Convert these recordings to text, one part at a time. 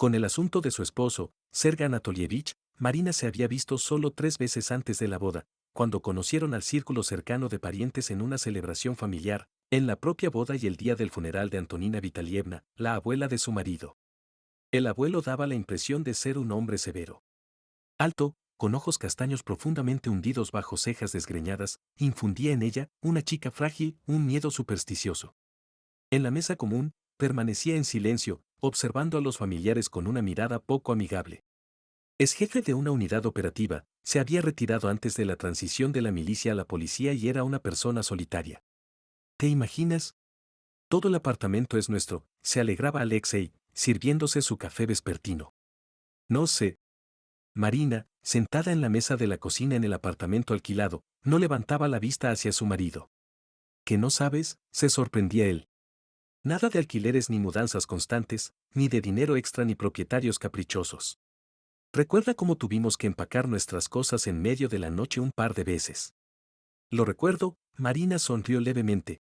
Con el asunto de su esposo, Sergei Anatolievich, Marina se había visto solo 3 veces antes de la boda, cuando conocieron al círculo cercano de parientes en una celebración familiar, en la propia boda y el día del funeral de Antonina Vitalievna, la abuela de su marido. El abuelo daba la impresión de ser un hombre severo. Alto, con ojos castaños profundamente hundidos bajo cejas desgreñadas, infundía en ella, una chica frágil, un miedo supersticioso. En la mesa común, permanecía en silencio, observando a los familiares con una mirada poco amigable. Es jefe de una unidad operativa, se había retirado antes de la transición de la milicia a la policía y era una persona solitaria. ¿Te imaginas? Todo el apartamento es nuestro, se alegraba Alexei, sirviéndose su café vespertino. No sé. Marina, sentada en la mesa de la cocina en el apartamento alquilado, no levantaba la vista hacia su marido. ¿Qué no sabes?, se sorprendía él. Nada de alquileres ni mudanzas constantes, ni de dinero extra ni propietarios caprichosos. ¿Recuerda cómo tuvimos que empacar nuestras cosas en medio de la noche un par de veces? Lo recuerdo, Marina sonrió levemente.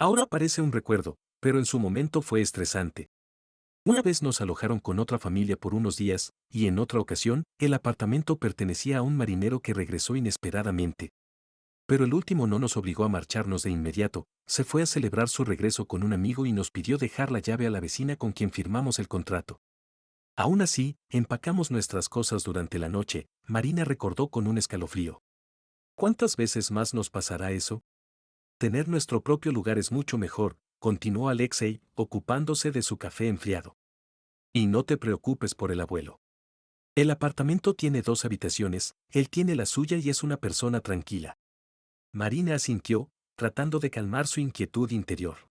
Ahora parece un recuerdo, pero en su momento fue estresante. Una vez nos alojaron con otra familia por unos días, y en otra ocasión, el apartamento pertenecía a un marinero que regresó inesperadamente. Pero el último no nos obligó a marcharnos de inmediato, se fue a celebrar su regreso con un amigo y nos pidió dejar la llave a la vecina con quien firmamos el contrato. Aún así, empacamos nuestras cosas durante la noche, Marina recordó con un escalofrío. ¿Cuántas veces más nos pasará eso? Tener nuestro propio lugar es mucho mejor, continuó Alexei, ocupándose de su café enfriado. Y no te preocupes por el abuelo. El apartamento tiene 2 habitaciones, él tiene la suya y es una persona tranquila. Marina asintió, tratando de calmar su inquietud interior.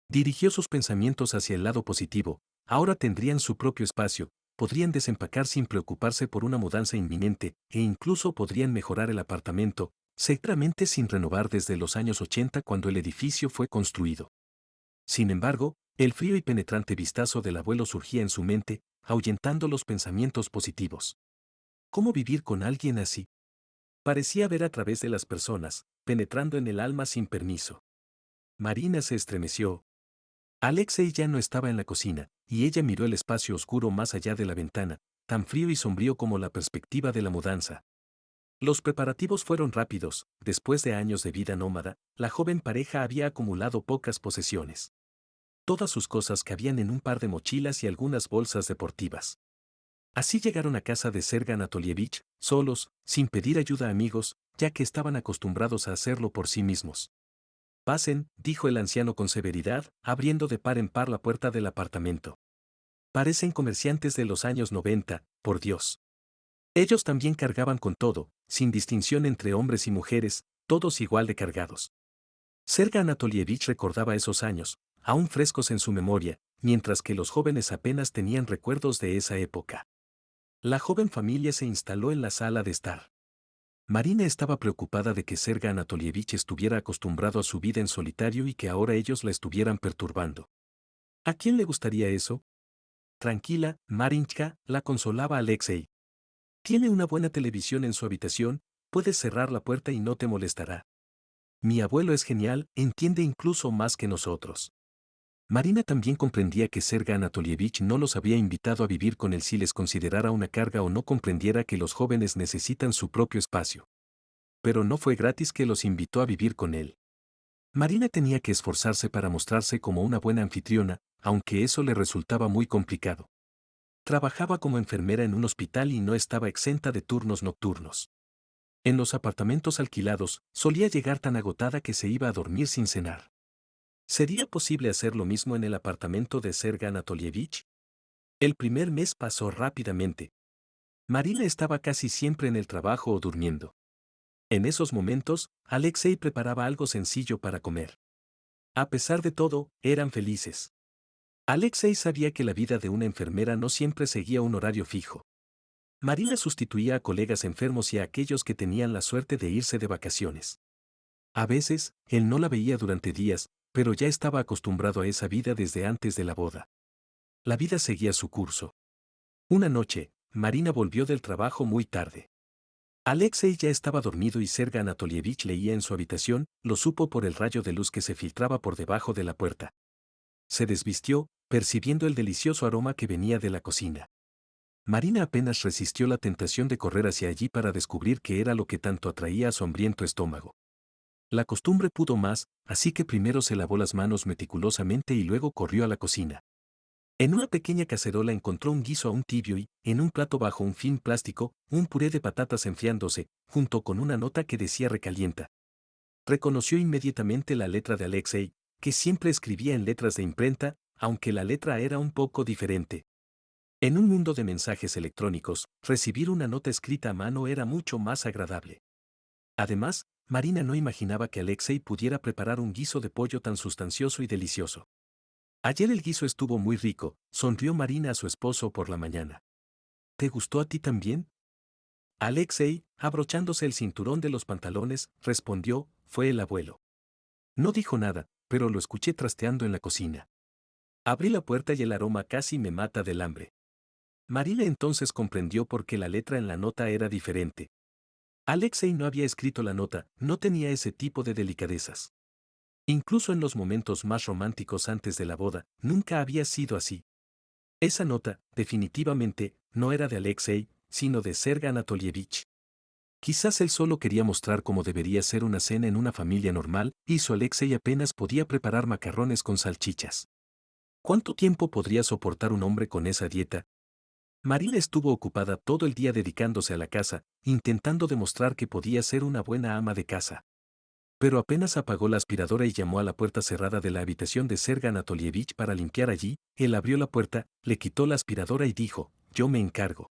Dirigió sus pensamientos hacia el lado positivo, ahora tendrían su propio espacio, podrían desempacar sin preocuparse por una mudanza inminente, e incluso podrían mejorar el apartamento, seguramente sin renovar desde los años 80 cuando el edificio fue construido. Sin embargo, el frío y penetrante vistazo del abuelo surgía en su mente, ahuyentando los pensamientos positivos. ¿Cómo vivir con alguien así? Parecía ver a través de las personas, penetrando en el alma sin permiso. Marina se estremeció. Alexei ya no estaba en la cocina, y ella miró el espacio oscuro más allá de la ventana, tan frío y sombrío como la perspectiva de la mudanza. Los preparativos fueron rápidos, después de años de vida nómada, la joven pareja había acumulado pocas posesiones. Todas sus cosas cabían en un par de mochilas y algunas bolsas deportivas. Así llegaron a casa de Sergei Anatolievich, solos, sin pedir ayuda a amigos, ya que estaban acostumbrados a hacerlo por sí mismos. Pasen, dijo el anciano con severidad, abriendo de par en par la puerta del apartamento. Parecen comerciantes de los años 90, por Dios. Ellos también cargaban con todo, sin distinción entre hombres y mujeres, todos igual de cargados. Sergei Anatolievich recordaba esos años, aún frescos en su memoria, mientras que los jóvenes apenas tenían recuerdos de esa época. La joven familia se instaló en la sala de estar. Marina estaba preocupada de que Sergei Anatolievich estuviera acostumbrado a su vida en solitario y que ahora ellos la estuvieran perturbando. ¿A quién le gustaría eso? Tranquila, Marinchka, la consolaba Alexei. Tiene una buena televisión en su habitación, puedes cerrar la puerta y no te molestará. Mi abuelo es genial, entiende incluso más que nosotros. Marina también comprendía que Sergei Anatolievich no los había invitado a vivir con él si les considerara una carga o no comprendiera que los jóvenes necesitan su propio espacio. Pero no fue gratis que los invitó a vivir con él. Marina tenía que esforzarse para mostrarse como una buena anfitriona, aunque eso le resultaba muy complicado. Trabajaba como enfermera en un hospital y no estaba exenta de turnos nocturnos. En los apartamentos alquilados, solía llegar tan agotada que se iba a dormir sin cenar. ¿Sería posible hacer lo mismo en el apartamento de Sergei Anatolievich? El primer mes pasó rápidamente. Marina estaba casi siempre en el trabajo o durmiendo. En esos momentos, Alexei preparaba algo sencillo para comer. A pesar de todo, eran felices. Alexei sabía que la vida de una enfermera no siempre seguía un horario fijo. Marina sustituía a colegas enfermos y a aquellos que tenían la suerte de irse de vacaciones. A veces, él no la veía durante días, pero ya estaba acostumbrado a esa vida desde antes de la boda. La vida seguía su curso. Una noche, Marina volvió del trabajo muy tarde. Alexei ya estaba dormido y Sergei Anatolievich leía en su habitación, lo supo por el rayo de luz que se filtraba por debajo de la puerta. Se desvistió, percibiendo el delicioso aroma que venía de la cocina. Marina apenas resistió la tentación de correr hacia allí para descubrir qué era lo que tanto atraía a su hambriento estómago. La costumbre pudo más, así que primero se lavó las manos meticulosamente y luego corrió a la cocina. En una pequeña cacerola encontró un guiso aún tibio y, en un plato bajo un film plástico, un puré de patatas enfriándose, junto con una nota que decía recalienta. Reconoció inmediatamente la letra de Alexei, que siempre escribía en letras de imprenta, aunque la letra era un poco diferente. En un mundo de mensajes electrónicos, recibir una nota escrita a mano era mucho más agradable. Además, Marina no imaginaba que Alexei pudiera preparar un guiso de pollo tan sustancioso y delicioso. Ayer el guiso estuvo muy rico, sonrió Marina a su esposo por la mañana. ¿Te gustó a ti también? Alexei, abrochándose el cinturón de los pantalones, respondió, fue el abuelo. No dijo nada, pero lo escuché trasteando en la cocina. Abrí la puerta y el aroma casi me mata del hambre. Marina entonces comprendió por qué la letra en la nota era diferente. Alexei no había escrito la nota, no tenía ese tipo de delicadezas. Incluso en los momentos más románticos antes de la boda, nunca había sido así. Esa nota, definitivamente, no era de Alexei, sino de Sergei Anatolievich. Quizás él solo quería mostrar cómo debería ser una cena en una familia normal, y su Alexei apenas podía preparar macarrones con salchichas. ¿Cuánto tiempo podría soportar un hombre con esa dieta? Marina estuvo ocupada todo el día dedicándose a la casa, intentando demostrar que podía ser una buena ama de casa. Pero apenas apagó la aspiradora y llamó a la puerta cerrada de la habitación de Sergei Anatolievich para limpiar allí, él abrió la puerta, le quitó la aspiradora y dijo, yo me encargo.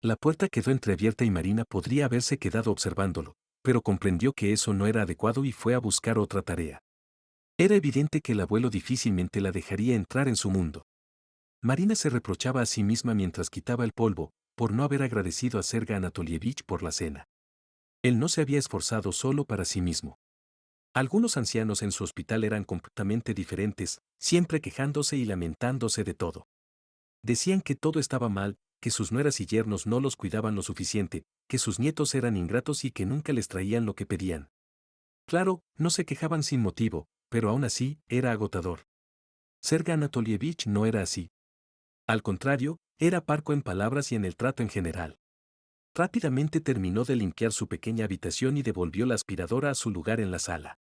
La puerta quedó entreabierta y Marina podría haberse quedado observándolo, pero comprendió que eso no era adecuado y fue a buscar otra tarea. Era evidente que el abuelo difícilmente la dejaría entrar en su mundo. Marina se reprochaba a sí misma mientras quitaba el polvo, por no haber agradecido a Sergei Anatolievich por la cena. Él no se había esforzado solo para sí mismo. Algunos ancianos en su hospital eran completamente diferentes, siempre quejándose y lamentándose de todo. Decían que todo estaba mal, que sus nueras y yernos no los cuidaban lo suficiente, que sus nietos eran ingratos y que nunca les traían lo que pedían. Claro, no se quejaban sin motivo, pero aún así, era agotador. Sergei Anatolievich no era así. Al contrario, era parco en palabras y en el trato en general. Rápidamente terminó de limpiar su pequeña habitación y devolvió la aspiradora a su lugar en la sala.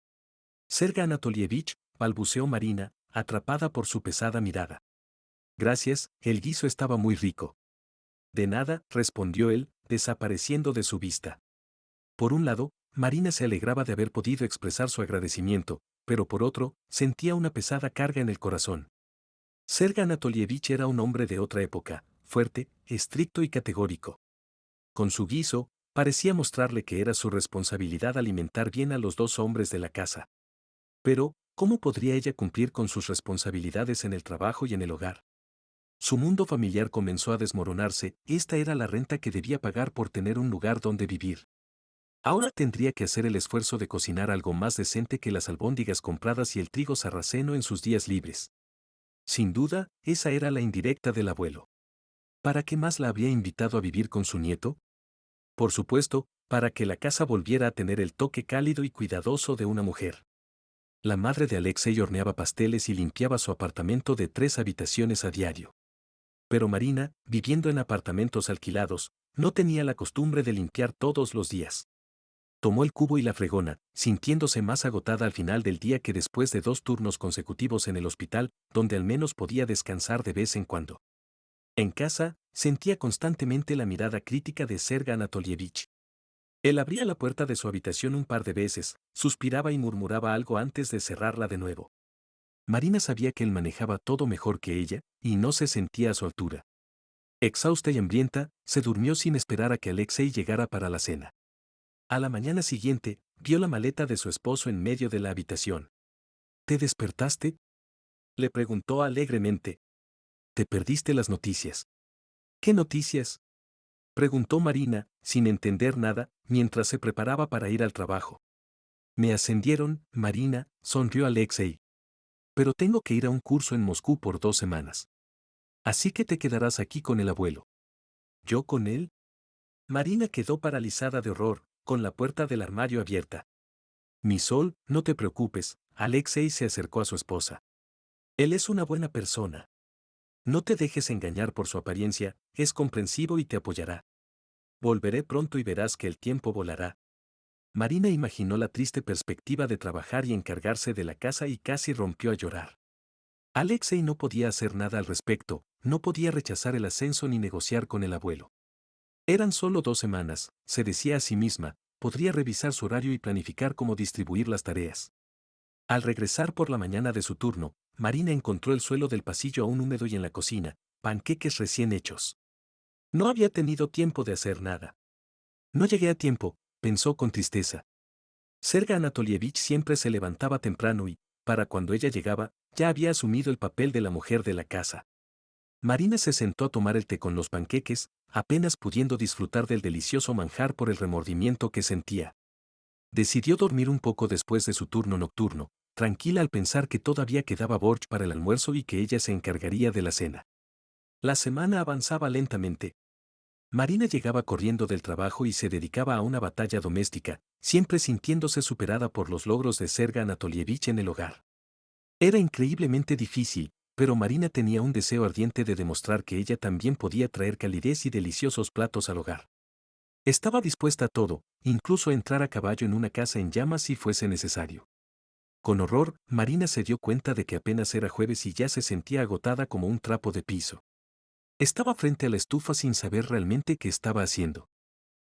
Sergei Anatolievich, balbuceó Marina, atrapada por su pesada mirada. Gracias, el guiso estaba muy rico. De nada, respondió él, desapareciendo de su vista. Por un lado, Marina se alegraba de haber podido expresar su agradecimiento, pero por otro, sentía una pesada carga en el corazón. Sergei Anatolievich era un hombre de otra época, fuerte, estricto y categórico. Con su guiso, parecía mostrarle que era su responsabilidad alimentar bien a los dos hombres de la casa. Pero, ¿cómo podría ella cumplir con sus responsabilidades en el trabajo y en el hogar? Su mundo familiar comenzó a desmoronarse, esta era la renta que debía pagar por tener un lugar donde vivir. Ahora tendría que hacer el esfuerzo de cocinar algo más decente que las albóndigas compradas y el trigo sarraceno en sus días libres. Sin duda, esa era la indirecta del abuelo. ¿Para qué más la había invitado a vivir con su nieto? Por supuesto, para que la casa volviera a tener el toque cálido y cuidadoso de una mujer. La madre de Alexei horneaba pasteles y limpiaba su apartamento de 3 habitaciones a diario. Pero Marina, viviendo en apartamentos alquilados, no tenía la costumbre de limpiar todos los días. Tomó el cubo y la fregona, sintiéndose más agotada al final del día que después de 2 turnos consecutivos en el hospital, donde al menos podía descansar de vez en cuando. En casa, sentía constantemente la mirada crítica de Sergei Anatolievich. Él abría la puerta de su habitación un par de veces, suspiraba y murmuraba algo antes de cerrarla de nuevo. Marina sabía que él manejaba todo mejor que ella, y no se sentía a su altura. Exhausta y hambrienta, se durmió sin esperar a que Alexei llegara para la cena. A la mañana siguiente, vio la maleta de su esposo en medio de la habitación. ¿Te despertaste? Le preguntó alegremente. ¿Te perdiste las noticias? ¿Qué noticias? Preguntó Marina, sin entender nada, mientras se preparaba para ir al trabajo. Me ascendieron, Marina, sonrió Alexei. Pero tengo que ir a un curso en Moscú por 2 semanas. Así que te quedarás aquí con el abuelo. ¿Yo con él? Marina quedó paralizada de horror, con la puerta del armario abierta. Mi sol, no te preocupes, Alexei se acercó a su esposa. Él es una buena persona. No te dejes engañar por su apariencia, es comprensivo y te apoyará. Volveré pronto y verás que el tiempo volará. Marina imaginó la triste perspectiva de trabajar y encargarse de la casa y casi rompió a llorar. Alexei no podía hacer nada al respecto, no podía rechazar el ascenso ni negociar con el abuelo. Eran solo 2 semanas, se decía a sí misma, podría revisar su horario y planificar cómo distribuir las tareas. Al regresar por la mañana de su turno, Marina encontró el suelo del pasillo aún húmedo y en la cocina, panqueques recién hechos. No había tenido tiempo de hacer nada. No llegué a tiempo, pensó con tristeza. Serga Anatolievich siempre se levantaba temprano y, para cuando ella llegaba, ya había asumido el papel de la mujer de la casa. Marina se sentó a tomar el té con los panqueques, apenas pudiendo disfrutar del delicioso manjar por el remordimiento que sentía. Decidió dormir un poco después de su turno nocturno, tranquila al pensar que todavía quedaba borsch para el almuerzo y que ella se encargaría de la cena. La semana avanzaba lentamente. Marina llegaba corriendo del trabajo y se dedicaba a una batalla doméstica, siempre sintiéndose superada por los logros de Serga Anatolievich en el hogar. Era increíblemente difícil, pero Marina tenía un deseo ardiente de demostrar que ella también podía traer calidez y deliciosos platos al hogar. Estaba dispuesta a todo, incluso a entrar a caballo en una casa en llamas si fuese necesario. Con horror, Marina se dio cuenta de que apenas era jueves y ya se sentía agotada como un trapo de piso. Estaba frente a la estufa sin saber realmente qué estaba haciendo.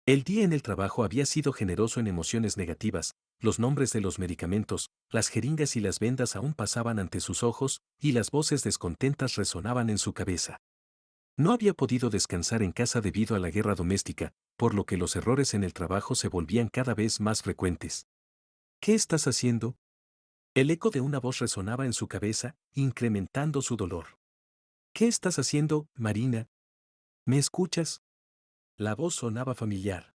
El día en el trabajo había sido generoso en emociones negativas, los nombres de los medicamentos, las jeringas y las vendas aún pasaban ante sus ojos, y las voces descontentas resonaban en su cabeza. No había podido descansar en casa debido a la guerra doméstica, por lo que los errores en el trabajo se volvían cada vez más frecuentes. ¿Qué estás haciendo? El eco de una voz resonaba en su cabeza, incrementando su dolor. ¿Qué estás haciendo, Marina? ¿Me escuchas? La voz sonaba familiar.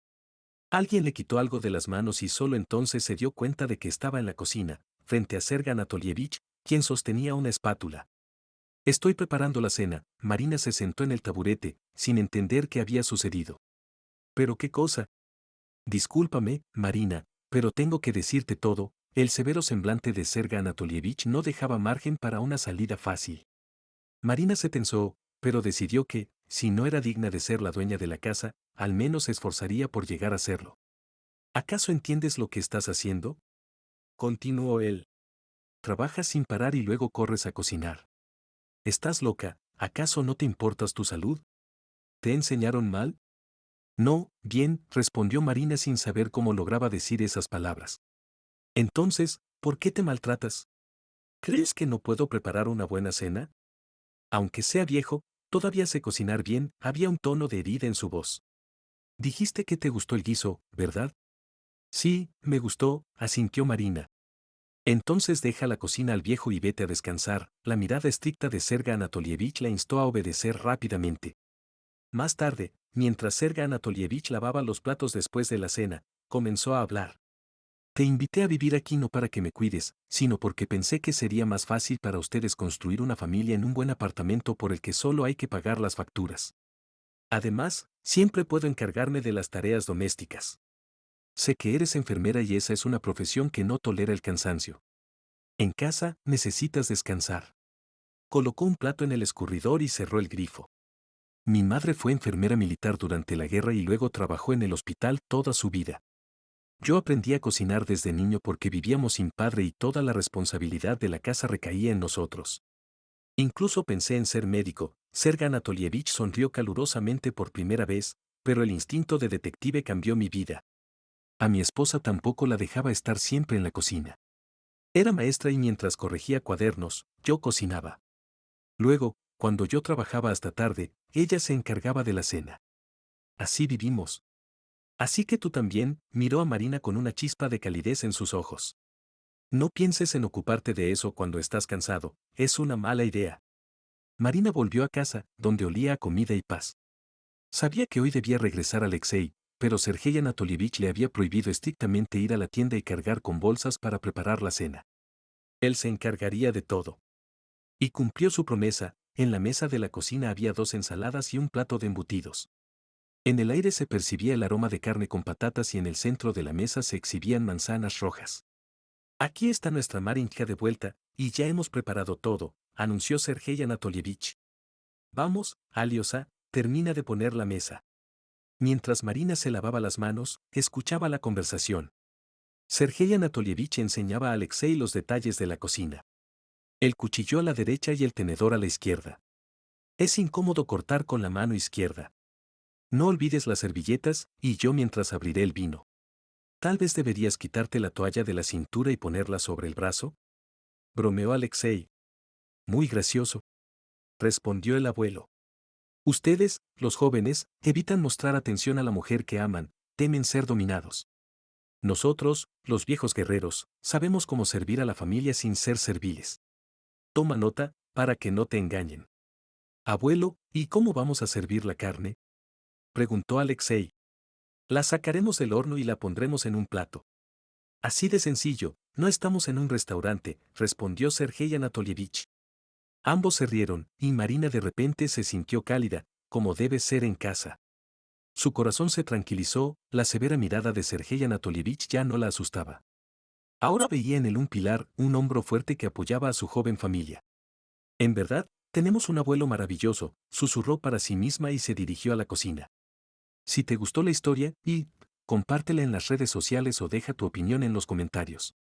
Alguien le quitó algo de las manos y solo entonces se dio cuenta de que estaba en la cocina, frente a Serga Anatolievich, quien sostenía una espátula. Estoy preparando la cena. Marina se sentó en el taburete, sin entender qué había sucedido. ¿Pero qué cosa? Discúlpame, Marina, pero tengo que decirte todo. El severo semblante de Serga Anatolievich no dejaba margen para una salida fácil. Marina se tensó, pero decidió que, si no era digna de ser la dueña de la casa, al menos se esforzaría por llegar a serlo. ¿Acaso entiendes lo que estás haciendo? Continuó él. Trabajas sin parar y luego corres a cocinar. ¿Estás loca? ¿Acaso no te importas tu salud? ¿Te enseñaron mal? No, bien, respondió Marina sin saber cómo lograba decir esas palabras. Entonces, ¿por qué te maltratas? ¿Crees que no puedo preparar una buena cena? Aunque sea viejo, todavía sé cocinar bien, había un tono de herida en su voz. Dijiste que te gustó el guiso, ¿verdad? Sí, me gustó, asintió Marina. Entonces deja la cocina al viejo y vete a descansar. La mirada estricta de Serga Anatolievich la instó a obedecer rápidamente. Más tarde, mientras Serga Anatolievich lavaba los platos después de la cena, comenzó a hablar. Te invité a vivir aquí no para que me cuides, sino porque pensé que sería más fácil para ustedes construir una familia en un buen apartamento por el que solo hay que pagar las facturas. Además, siempre puedo encargarme de las tareas domésticas. Sé que eres enfermera y esa es una profesión que no tolera el cansancio. En casa, necesitas descansar. Colocó un plato en el escurridor y cerró el grifo. Mi madre fue enfermera militar durante la guerra y luego trabajó en el hospital toda su vida. Yo aprendí a cocinar desde niño porque vivíamos sin padre y toda la responsabilidad de la casa recaía en nosotros. Incluso pensé en ser médico. Serga Anatolievich sonrió calurosamente por primera vez, pero el instinto de detective cambió mi vida. A mi esposa tampoco la dejaba estar siempre en la cocina. Era maestra y mientras corregía cuadernos, yo cocinaba. Luego, cuando yo trabajaba hasta tarde, ella se encargaba de la cena. Así vivimos. Así que tú también, miró a Marina con una chispa de calidez en sus ojos. No pienses en ocuparte de eso cuando estás cansado, es una mala idea. Marina volvió a casa, donde olía a comida y paz. Sabía que hoy debía regresar a Alexei, pero Sergei Anatolievich le había prohibido estrictamente ir a la tienda y cargar con bolsas para preparar la cena. Él se encargaría de todo. Y cumplió su promesa. En la mesa de la cocina había 2 ensaladas y un plato de embutidos. En el aire se percibía el aroma de carne con patatas y en el centro de la mesa se exhibían manzanas rojas. Aquí está nuestra Marinka de vuelta, y ya hemos preparado todo. anunció Sergei Anatolievich. Vamos, Aliosa, termina de poner la mesa. Mientras Marina se lavaba las manos, escuchaba la conversación. Sergei Anatolievich enseñaba a Alexei los detalles de la cocina. El cuchillo a la derecha y el tenedor a la izquierda. Es incómodo cortar con la mano izquierda. No olvides las servilletas, y yo mientras abriré el vino. Tal vez deberías quitarte la toalla de la cintura y ponerla sobre el brazo. Bromeó Alexei. Muy gracioso. Respondió el abuelo. Ustedes, los jóvenes, evitan mostrar atención a la mujer que aman, temen ser dominados. Nosotros, los viejos guerreros, sabemos cómo servir a la familia sin ser serviles. Toma nota, para que no te engañen. Abuelo, ¿y cómo vamos a servir la carne? Preguntó Alexei. La sacaremos del horno y la pondremos en un plato. Así de sencillo, no estamos en un restaurante, respondió Sergei Anatolievich. Ambos se rieron, y Marina de repente se sintió cálida, como debe ser en casa. Su corazón se tranquilizó, la severa mirada de Sergei Anatolievich ya no la asustaba. Ahora veía en él un pilar, un hombro fuerte que apoyaba a su joven familia. En verdad, tenemos un abuelo maravilloso, susurró para sí misma y se dirigió a la cocina. Si te gustó la historia, compártela en las redes sociales o deja tu opinión en los comentarios.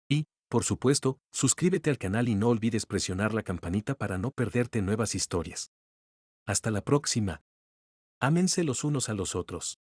Y, por supuesto, suscríbete al canal y no olvides presionar la campanita para no perderte nuevas historias. Hasta la próxima. Ámense los unos a los otros.